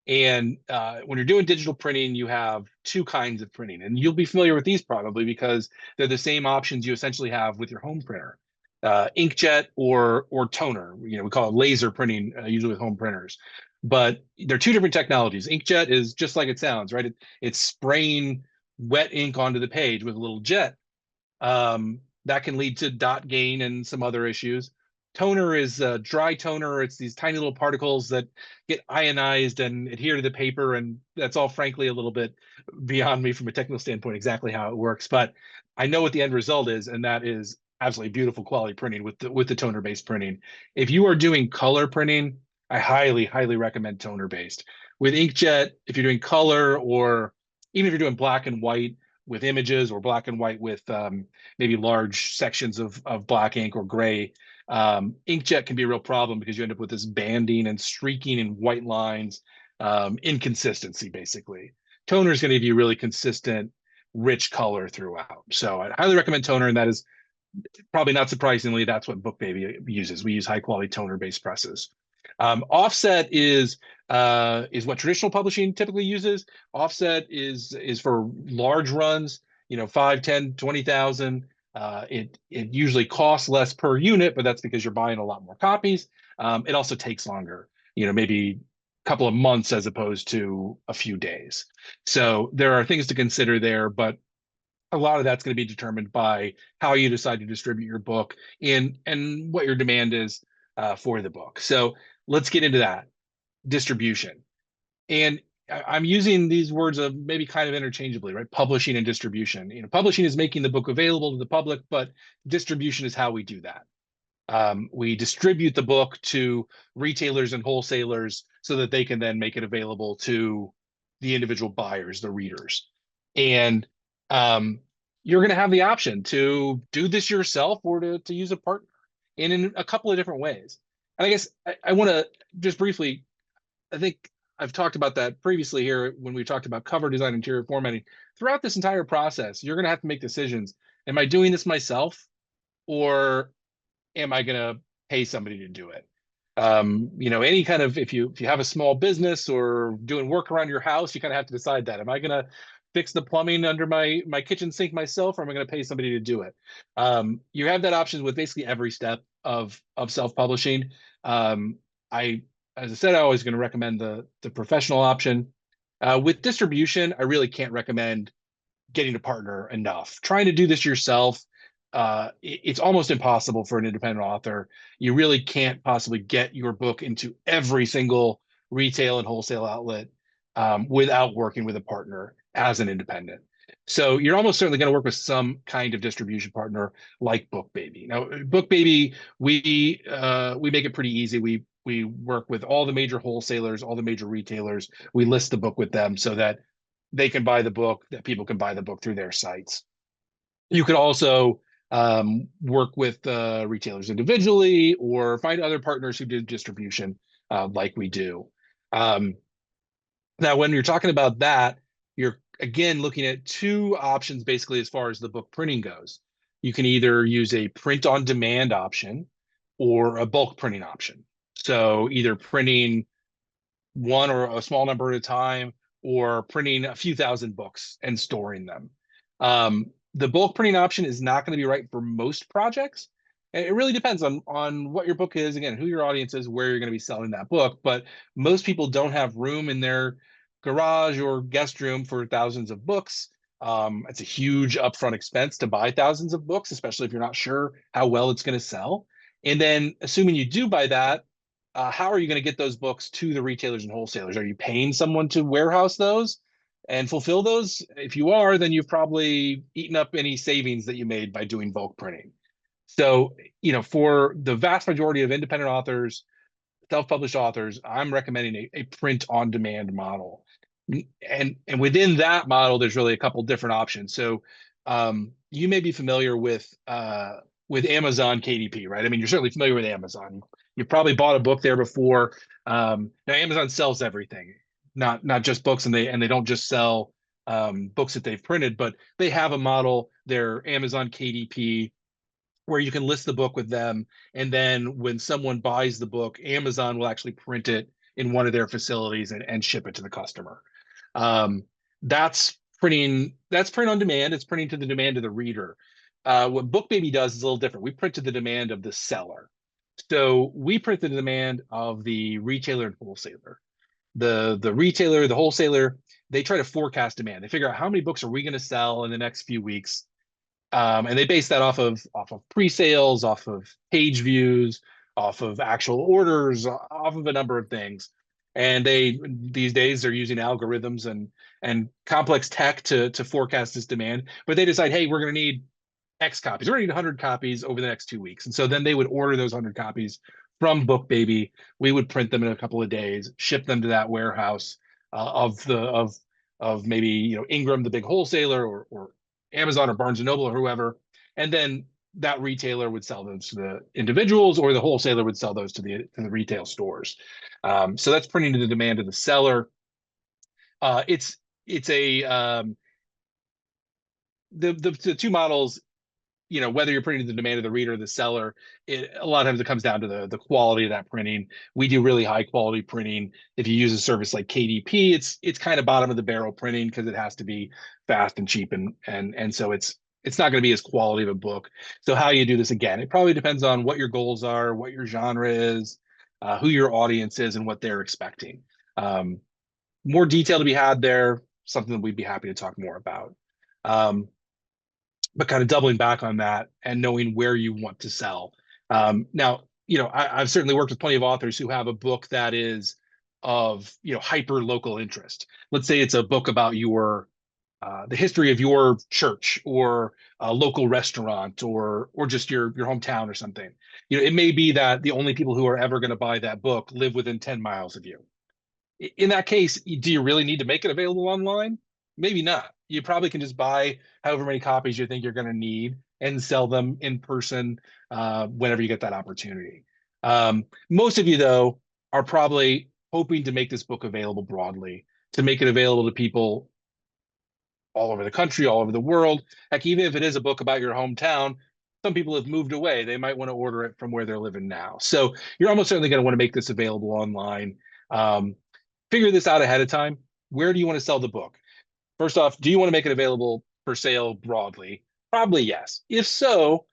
And when you're doing digital printing, you have two kinds of printing, and you'll be familiar with these probably because they're the same options you essentially have with your home printer. Inkjet or toner. We call it laser printing, usually with home printers. But they're two different technologies. Inkjet is just like it sounds, right? It's spraying wet ink onto the page with a little jet, that can lead to dot gain and some other issues. Toner is dry toner. It's these tiny little particles that get ionized and adhere to the paper, and that's all frankly a little bit beyond me from a technical standpoint exactly how it works. But I know what the end result is, and that is absolutely beautiful quality printing with the toner based printing. If you are doing color printing, I highly recommend toner based. With inkjet, if you're doing color, or even if you're doing black and white with images, or black and white with maybe large sections of black ink or gray, inkjet can be a real problem because you end up with this banding and streaking and white lines, inconsistency basically. Toner is going to give you really consistent, rich color throughout. So I highly recommend toner, and that is probably not surprisingly, that's what BookBaby uses. We use high quality toner based presses. Offset is what traditional publishing typically uses. Offset is for large runs, 5, 10, 20,000. It usually costs less per unit, but that's because you're buying a lot more copies. It also takes longer, maybe a couple of months as opposed to a few days. So there are things to consider there, but a lot of that's going to be determined by how you decide to distribute your book and what your demand is for the book. So let's get into that distribution. And I'm using these words of maybe kind of interchangeably, right? Publishing and distribution. Publishing is making the book available to the public, but distribution is how we do that. We distribute the book to retailers and wholesalers so that they can then make it available to the individual buyers, the readers. And you're going to have the option to do this yourself or to use a partner, and in a couple of different ways. And I guess I want to just briefly, I think I've talked about that previously here when we talked about cover design, interior formatting. Throughout this entire process, you're going to have to make decisions. Am I doing this myself, or am I going to pay somebody to do it? Any kind of, if you have a small business or doing work around your house, you kind of have to decide that. Am I going to fix the plumbing under my kitchen sink myself, or am I going to pay somebody to do it? You have that option with basically every step of self-publishing. As I said, I always going to recommend the professional option. With distribution, I really can't recommend getting a partner enough. Trying to do this yourself, it's almost impossible for an independent author. You really can't possibly get your book into every single retail and wholesale outlet without working with a partner as an independent. So you're almost certainly going to work with some kind of distribution partner like BookBaby. Now, BookBaby, we make it pretty easy. We work with all the major wholesalers, all the major retailers. We list the book with them so that they can buy the book, that people can buy the book through their sites. You could also work with retailers individually, or find other partners who do distribution like we do. Now, when you're talking about that, you're again looking at two options basically as far as the book printing goes. You can either use a print on demand option or a bulk printing option. So either printing one or a small number at a time, or printing a few thousand books and storing them. The bulk printing option is not going to be right for most projects. It really depends on what your book is, again, who your audience is, where you're going to be selling that book. But most people don't have room in their garage or guest room for thousands of books. It's a huge upfront expense to buy thousands of books, especially if you're not sure how well it's going to sell. And then assuming you do buy that, how are you going to get those books to the retailers and wholesalers? Are you paying someone to warehouse those and fulfill those? If you are, then you've probably eaten up any savings that you made by doing bulk printing. So, for the vast majority of independent authors, self-published authors, I'm recommending a print on demand model. And within that model, there's really a couple different options. So you may be familiar with Amazon KDP, right? I mean, you're certainly familiar with Amazon. You probably bought a book there before. Now Amazon sells everything, not just books, and they don't just sell books that they've printed, but they have a model, their Amazon KDP, where you can list the book with them, and then when someone buys the book, Amazon will actually print it in one of their facilities and ship it to the customer. That's printing. That's print on demand. It's printing to the demand of the reader. What BookBaby does is a little different. We print to the demand of the seller. So we print to the demand of the retailer and wholesaler. the retailer, the wholesaler, they try to forecast demand. They figure out how many books are we going to sell in the next few weeks, and they base that off of pre-sales, off of page views, off of actual orders, off of a number of things. And these days they're using algorithms and complex tech to forecast this demand. But they decide, hey, we're going to need X copies. We're going to need 100 copies over the next 2 weeks. And so then they would order those 100 copies from BookBaby. We would print them in a couple of days, ship them to that warehouse of maybe Ingram, the big wholesaler, or Amazon or Barnes and Noble or whoever, and then that retailer would sell those to the individuals, or the wholesaler would sell those to the retail stores. So that's printing to the demand of the seller. It's a the two models, whether you're printing to the demand of the reader or the seller, a lot of times it comes down to the quality of that printing. We do really high quality printing. If you use a service like KDP, it's kind of bottom of the barrel printing because it has to be fast and cheap, and so it's not going to be as quality of a book. So how you do this, again, it probably depends on what your goals are, what your genre is, who your audience is, and what they're expecting. More detail to be had there, something that we'd be happy to talk more about. But kind of doubling back on that and knowing where you want to sell. Now, I've certainly worked with plenty of authors who have a book that is of hyper local interest. Let's say it's a book about the history of your church, or a local restaurant, or just your hometown or something. It may be that the only people who are ever going to buy that book live within 10 miles of you. In that case, do you really need to make it available online? Maybe not. You probably can just buy however many copies you think you're going to need and sell them in person whenever you get that opportunity. Most of you, though, are probably hoping to make this book available broadly, to make it available to people all over the country, all over the world. Heck, even if it is a book about your hometown, some people have moved away. They might want to order it from where they're living now. So you're almost certainly going to want to make this available online. Figure this out ahead of time. Where do you want to sell the book? First off, do you want to make it available for sale broadly? Probably yes. If so,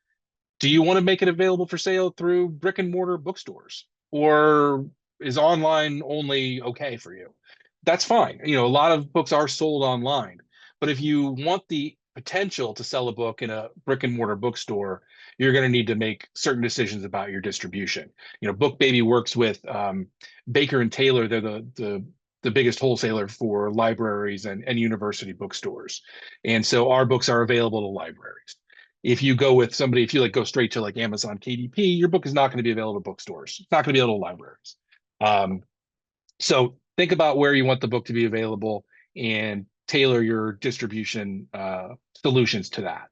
do you want to make it available for sale through brick and mortar bookstores? Or is online only okay for you? That's fine. A lot of books are sold online. But if you want the potential to sell a book in a brick and mortar bookstore, you're going to need to make certain decisions about your distribution. BookBaby works with Baker and Taylor. They're the biggest wholesaler for libraries and university bookstores. And so our books are available to libraries. If you go with somebody, if you go straight to Amazon KDP, your book is not going to be available to bookstores. It's not going to be available to libraries. So think about where you want the book to be available and tailor your distribution solutions to that.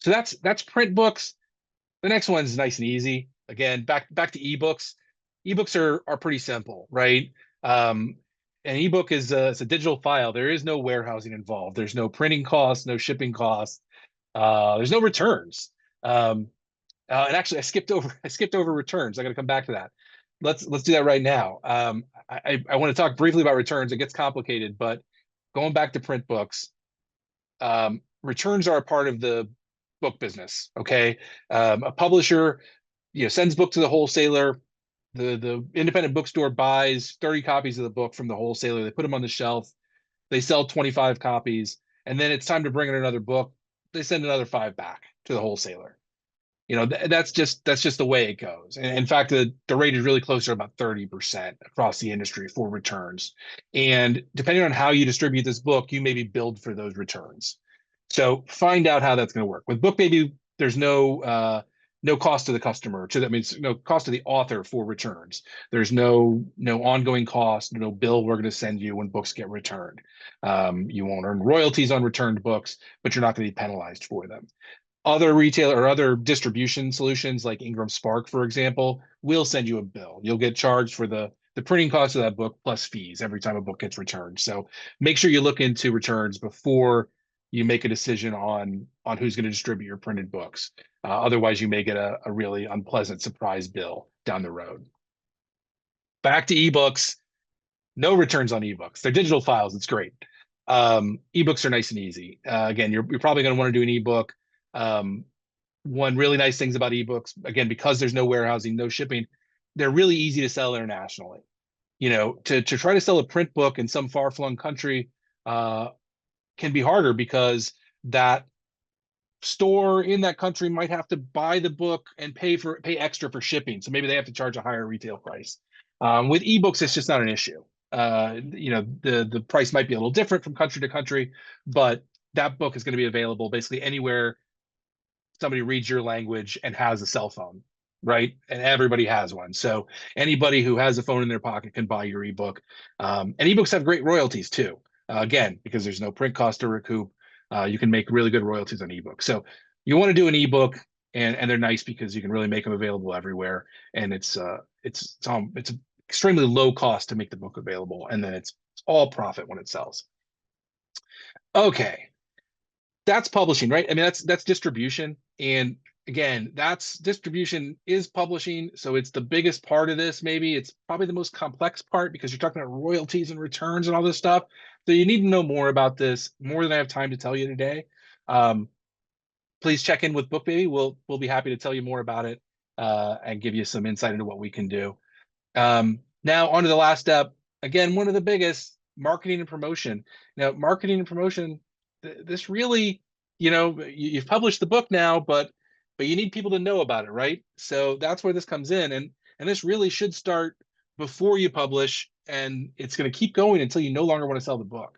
So that's print books. The next one is nice and easy. Again, back to ebooks. Ebooks are pretty simple, right? An ebook is it's a digital file. There is no warehousing involved. There's no printing costs, no shipping costs. There's no returns. And actually, I skipped over returns. I got to come back to that. Let's do that right now. I want to talk briefly about returns. It gets complicated, but going back to print books, returns are a part of the book business. Okay, a publisher, sends book to the wholesaler. The independent bookstore buys 30 copies of the book from the wholesaler. They put them on the shelf. They sell 25 copies, and then it's time to bring in another book. They send another 5 back to the wholesaler. That's just the way it goes. And in fact, the rate is really close to about 30% across the industry for returns. And depending on how you distribute this book, you maybe billed for those returns. So find out how that's going to work. With BookBaby, there's no cost to the customer. That means no cost to the author for returns. There's no ongoing cost, no bill we're going to send you when books get returned. You won't earn royalties on returned books, but you're not going to be penalized for them. Other retailer or other distribution solutions like Ingram Spark, for example, will send you a bill. You'll get charged for the printing cost of that book plus fees every time a book gets returned. So make sure you look into returns before you make a decision on who's going to distribute your printed books. Otherwise, you may get a really unpleasant surprise bill down the road. Back to ebooks. No returns on ebooks. They're digital files. It's great. Ebooks are nice and easy. Again, you're probably going to want to do an ebook. One really nice things about ebooks, again, because there's no warehousing, no shipping, they're really easy to sell internationally. to try to sell a print book in some far-flung country can be harder because that store in that country might have to buy the book and pay extra for shipping. So maybe they have to charge a higher retail price. With ebooks, it's just not an issue. The price might be a little different from country to country, but that book is going to be available basically anywhere somebody reads your language and has a cell phone, right? And everybody has one. So anybody who has a phone in their pocket can buy your ebook. And ebooks have great royalties too. Again, because there's no print cost to recoup, you can make really good royalties on ebooks. So you want to do an ebook, and they're nice because you can really make them available everywhere, and it's extremely low cost to make the book available, and then it's all profit when it sells. Okay, that's publishing, right? I mean, that's distribution. And again, that's distribution is publishing. So it's the biggest part of this. Maybe it's probably the most complex part because you're talking about royalties and returns and all this stuff. So you need to know more about this, more than I have time to tell you today. Please check in with BookBaby. We'll be happy to tell you more about it and give you some insight into what we can do. Now on to the last step. Again, one of the biggest, marketing and promotion. Now, marketing and promotion, this really, you've published the book now, but you need people to know about it, right? So that's where this comes in, and this really should start before you publish, and it's going to keep going until you no longer want to sell the book.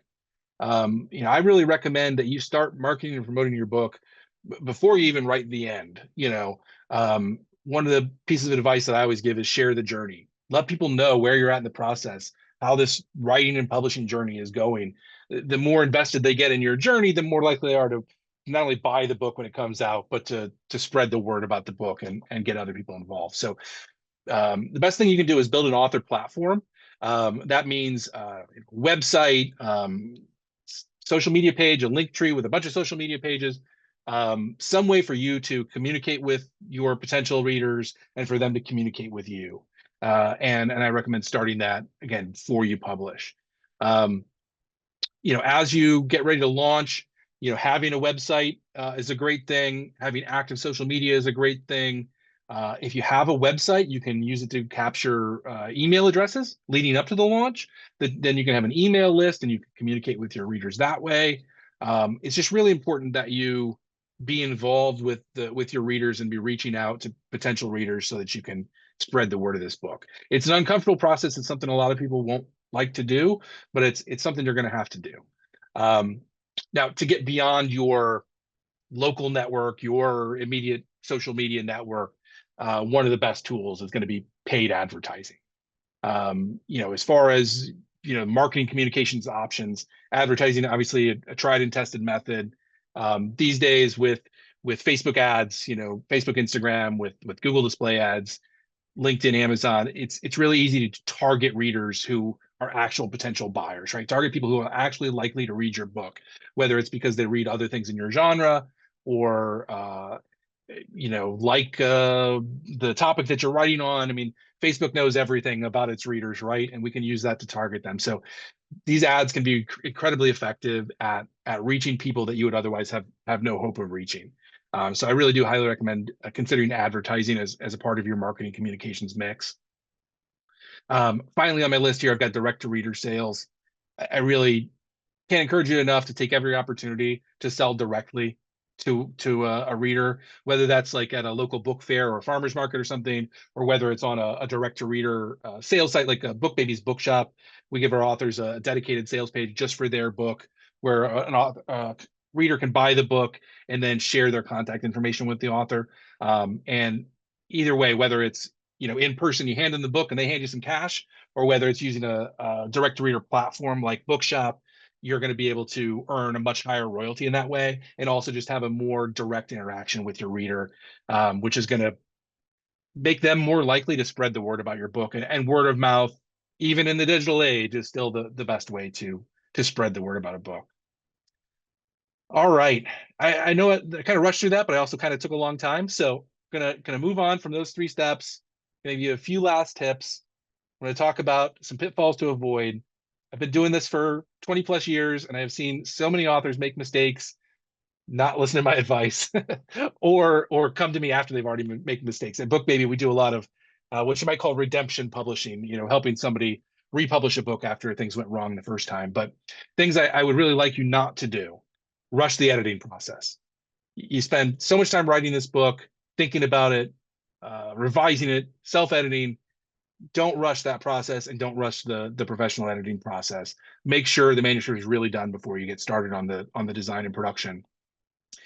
I really recommend that you start marketing and promoting your book before you even write the end. One of the pieces of advice that I always give is share the journey. Let people know where you're at in the process, how this writing and publishing journey is going. The more invested they get in your journey, the more likely they are to not only buy the book when it comes out, but to spread the word about the book and get other people involved. So the best thing you can do is build an author platform. That means website, social media page, a link tree with a bunch of social media pages, some way for you to communicate with your potential readers and for them to communicate with you. And I recommend starting that again before you publish. As you get ready to launch, having a website is a great thing. Having active social media is a great thing. If you have a website, you can use it to capture email addresses leading up to the launch. Then you can have an email list and you can communicate with your readers that way. It's just really important that you be involved with your readers and be reaching out to potential readers so that you can spread the word of this book. It's an uncomfortable process. It's something a lot of people won't like to do, but it's something you're going to have to do. Now, to get beyond your local network, your immediate social media network, one of the best tools is going to be paid advertising. As far as marketing communications options, advertising, obviously a tried and tested method. These days with Facebook ads, Facebook, Instagram, with Google display ads, LinkedIn, Amazon, it's really easy to target readers who are actual potential buyers, right? Target people who are actually likely to read your book, whether it's because they read other things in your genre or the topic that you're writing on. I mean, Facebook knows everything about its readers, right? And we can use that to target them. So these ads can be incredibly effective at reaching people that you would otherwise have no hope of reaching. So I really do highly recommend considering advertising as a part of your marketing communications mix. Finally, on my list here, I've got direct to reader sales. I really can't encourage you enough to take every opportunity to sell directly to a reader, whether that's like at a local book fair or a farmer's market or something, or whether it's on a direct to reader sales site like BookBaby's bookshop. We give our authors a dedicated sales page just for their book, where an reader can buy the book and then share their contact information with the author. And either way, whether it's in person, you hand them the book and they hand you some cash, or whether it's using a direct to reader platform like Bookshop, you're going to be able to earn a much higher royalty in that way, and also just have a more direct interaction with your reader, which is going to make them more likely to spread the word about your book. And word of mouth, even in the digital age, is still the best way to spread the word about a book. All right. I know I kind of rushed through that, but I also kind of took a long time. So gonna move on from those 3 steps. Gonna give you a few last tips. I'm going to talk about some pitfalls to avoid. I've been doing this for 20 plus years, and I've seen so many authors make mistakes, not listen to my advice, or come to me after they've already made mistakes. At BookBaby, we do a lot of what you might call redemption publishing, helping somebody republish a book after things went wrong the first time. But things I would really like you not to do: rush the editing process. You spend so much time writing this book, thinking about it, revising it, self-editing. Don't rush that process, and don't rush the professional editing process. Make sure the manuscript is really done before you get started on the design and production.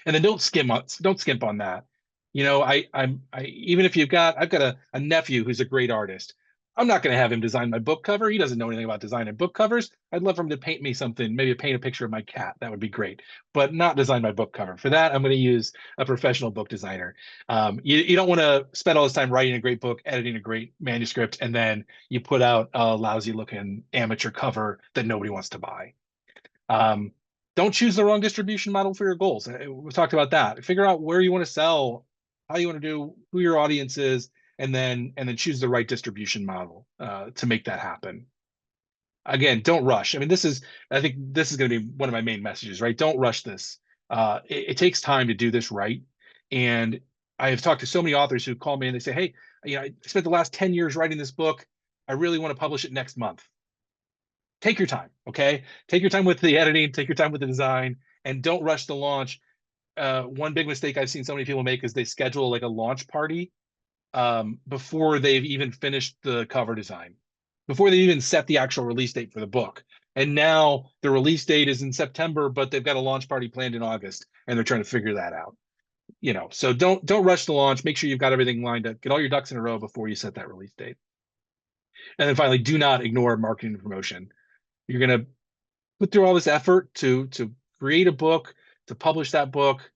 And then don't skimp on that. You know, I even if I've got a nephew who's a great artist. I'm not going to have him design my book cover. He doesn't know anything about designing book covers. I'd love for him to paint me something, maybe paint a picture of my cat. That would be great, but not design my book cover. For that, I'm going to use a professional book designer. You don't want to spend all this time writing a great book, editing a great manuscript, and then you put out a lousy looking amateur cover that nobody wants to buy. Don't choose the wrong distribution model for your goals. We talked about that. Figure out where you want to sell, how you want to do, who your audience is, and then choose the right distribution model to make that happen. Again, don't rush. I mean, I think this is going to be one of my main messages, right? Don't rush this. It takes time to do this right. And I have talked to so many authors who call me and they say, hey, I spent the last 10 years writing this book. I really want to publish it next month. Take your time, okay? Take your time with the editing, take your time with the design, and don't rush the launch. One big mistake I've seen so many people make is they schedule like a launch party before they've even finished the cover design, before they even set the actual release date for the book. And now the release date is in September, but they've got a launch party planned in August, and they're trying to figure that out. So don't rush the launch. Make sure you've got everything lined up. Get all your ducks in a row before you set that release date. And then finally, do not ignore marketing and promotion. You're going to put through all this effort to create a book, to publish that book.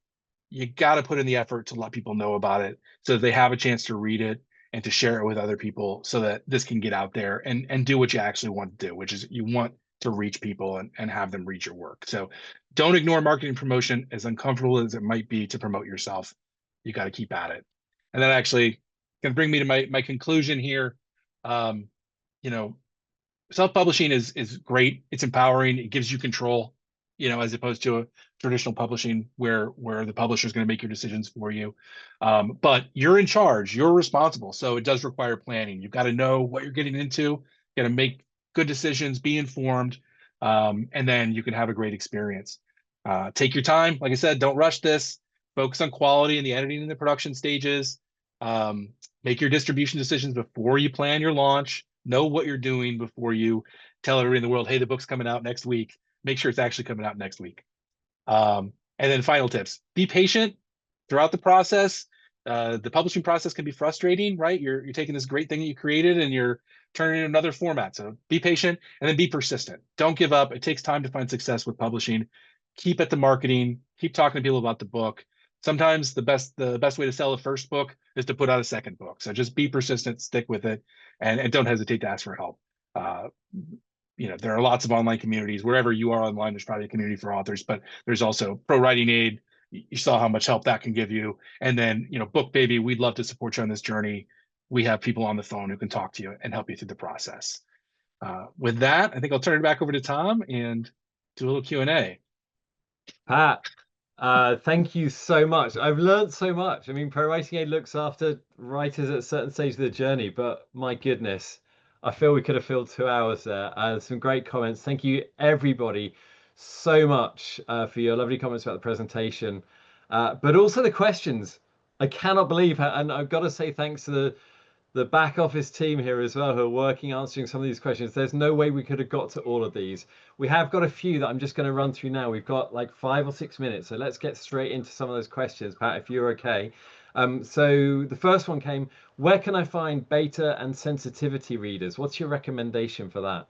You got to put in the effort to let people know about it so that they have a chance to read it and to share it with other people so that this can get out there and do what you actually want to do, which is you want to reach people and have them read your work. So don't ignore marketing and promotion, as uncomfortable as it might be to promote yourself. You got to keep at it. And that actually can bring me to my conclusion here. Self-publishing is great. It's empowering. It gives you control, as opposed to a traditional publishing where the publisher is going to make your decisions for you. But you're in charge. You're responsible. So it does require planning. You've got to know what you're getting into. You got to make good decisions, be informed, and then you can have a great experience. Take your time. Like I said, don't rush this. Focus on quality in the editing and the production stages. Make your distribution decisions before you plan your launch. Know what you're doing before you tell everybody in the world, hey, the book's coming out next week. Make sure it's actually coming out next week. And then final tips: be patient throughout the process. The publishing process can be frustrating, right? You're taking this great thing that you created and you're turning it in another format. So be patient and then be persistent. Don't give up. It takes time to find success with publishing. Keep at the marketing. Keep talking to people about the book. Sometimes the best way to sell a first book is to put out a second book. So just be persistent, stick with it, and don't hesitate to ask for help. There are lots of online communities. Wherever you are online, there's probably a community for authors, but there's also ProWritingAid. You saw how much help that can give you. And then, BookBaby, we'd love to support you on this journey. We have people on the phone who can talk to you and help you through the process. With that, I think I'll turn it back over to Tom and do a little Q&A. Pat, thank you so much. I've learned so much. I mean, ProWritingAid looks after writers at a certain stage of the journey, but my goodness, I feel we could have filled 2 hours there. Some great comments. Thank you, everybody, so much for your lovely comments about the presentation, but also the questions. I cannot believe how, and I've got to say thanks to the back office team here as well, who are working answering some of these questions. There's no way we could have got to all of these. We have got a few that I'm just going to run through now. We've got like 5 or 6 minutes, so let's get straight into some of those questions, Pat, if you're okay. So the first one came: where can I find beta and sensitivity readers? What's your recommendation for that?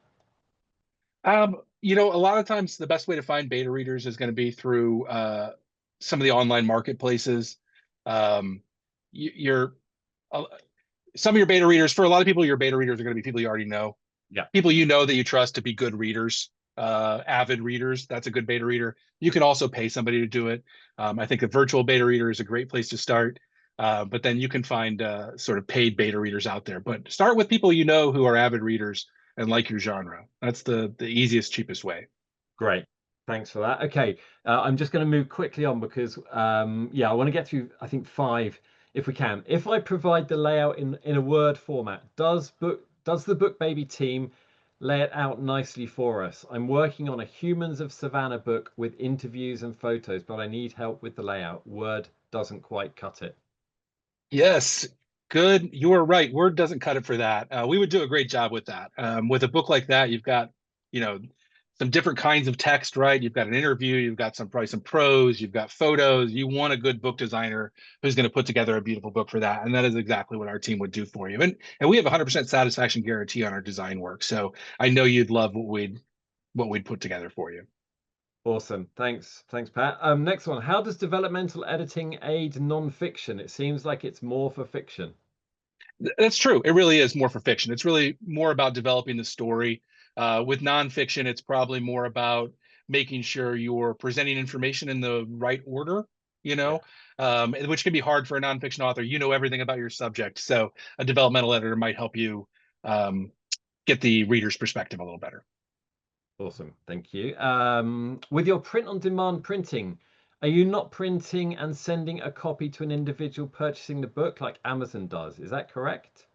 A lot of times the best way to find beta readers is going to be through some of the online marketplaces. Some of your beta readers, for a lot of people, your beta readers are going to be people you already know. Yeah. People that you trust to be good readers, avid readers. That's a good beta reader. You can also pay somebody to do it. I think a virtual beta reader is a great place to start. But then you can find sort of paid beta readers out there. But start with people who are avid readers and like your genre. That's the easiest, cheapest way. Great. Thanks for that. Okay, I'm just going to move quickly on because, I want to get through, I think, 5 if we can. If I provide the layout in a Word format, does the BookBaby team lay it out nicely for us. I'm working on a Humans of Savannah book with interviews and photos, but I need help with the layout. Word doesn't quite cut it. Yes, good. You are right. Word doesn't cut it for that. We would do a great job with that. With a book like that, you've got, you know, some different kinds of text, right? You've got an interview, you've got probably some prose, you've got photos. You want a good book designer who's going to put together a beautiful book for that, and that is exactly what our team would do for you. And we have a 100% satisfaction guarantee on our design work, so I know you'd love what we'd put together for you. Awesome. Thanks, Pat. Next one. How does developmental editing aid nonfiction? It seems like it's more for fiction. That's true. It really is more for fiction. It's really more about developing the story. With nonfiction, it's probably more about making sure you're presenting information in the right order, you Yeah, know, which can be hard for a nonfiction author. You know everything about your subject. So a developmental editor might help you um, get the reader's perspective a little better. awesome. Thank you. With your print on demand printing, are you not printing and sending a copy to an individual purchasing the book like Amazon does? Is that correct?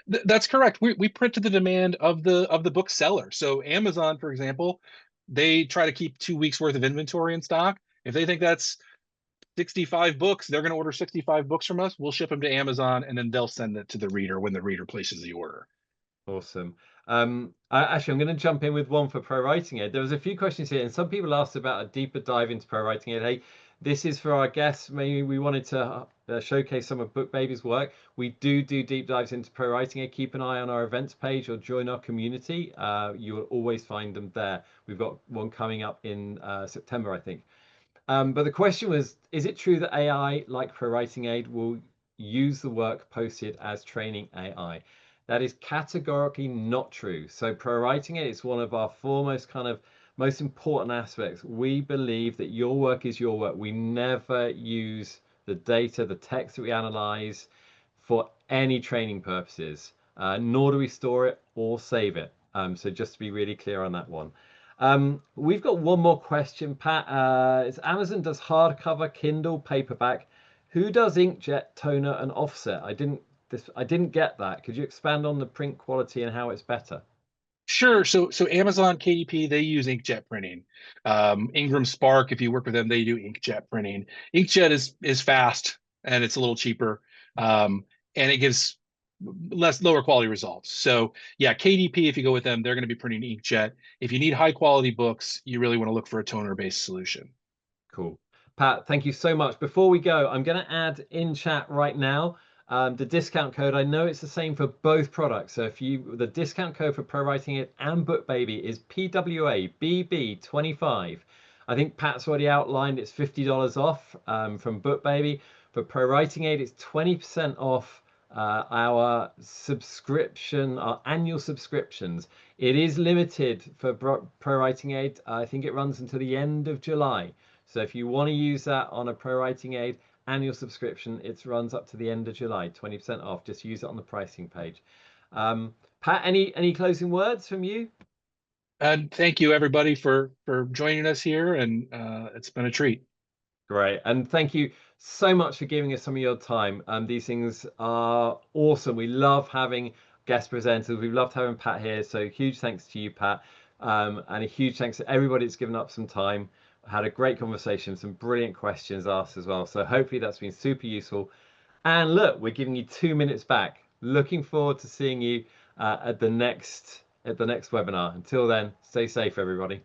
That's correct. We print to the demand of the bookseller. So Amazon, for example, they try to keep 2 weeks worth of inventory in stock. If they think that's 65 books, they're going to order 65 books from us. We'll ship them to Amazon, and then they'll send it to the reader when the reader places the order. Awesome. Actually, I'm going to jump in with one for ProWritingAid. There was a few questions here, and some people asked about a deeper dive into ProWritingAid. Hey, this is for our guests. Maybe we wanted to showcase some of BookBaby's work. We do deep dives into ProWritingAid. Keep an eye on our events page or join our community. You will always find them there. We've got one coming up in September, I think. But the question was, is it true that AI, like ProWritingAid, will use the work posted as training AI? That is categorically not true. So ProWritingAid is one of our foremost kind of most important aspects. We believe that your work is your work. We never use the data, the text that we analyze for any training purposes, nor do we store it or save it. So just to be really clear on that one. We've got one more question, Pat. It's Amazon does hardcover, Kindle, paperback. Who does inkjet, toner, and offset? I didn't get that. Could you expand on the print quality and how it's better? Sure. So Amazon KDP, they use inkjet printing. Ingram Spark, if you work with them, they do inkjet printing. Inkjet is fast and it's a little cheaper, and it gives lower quality results. So yeah, KDP, if you go with them, they're going to be printing inkjet. If you need high quality books, you really want to look for a toner based solution. Cool. Pat, thank you so much. Before we go, I'm going to add in chat right now the discount code. I know it's the same for both products. So the discount code for ProWritingAid and BookBaby is PWABB25. I think Pat's already outlined it's $50 off from BookBaby. For ProWritingAid, it's 20% off our subscription, our annual subscriptions. It is limited for ProWritingAid. I think it runs until the end of July. So if you want to use that on a ProWritingAid annual subscription, it runs up to the end of July, 20% off. Just use it on the pricing page. Pat, any closing words from you? And thank you everybody for joining us here, and it's been a treat. Great. And thank you so much for giving us some of your time. These things are awesome. We love having guest presenters. We've loved having Pat here. So huge thanks to you, Pat. And a huge thanks to everybody that's given up some time. Had a great conversation, some brilliant questions asked as well. So hopefully that's been super useful. And look, we're giving you 2 minutes back. Looking forward to seeing you at the next webinar. Until then, stay safe, everybody.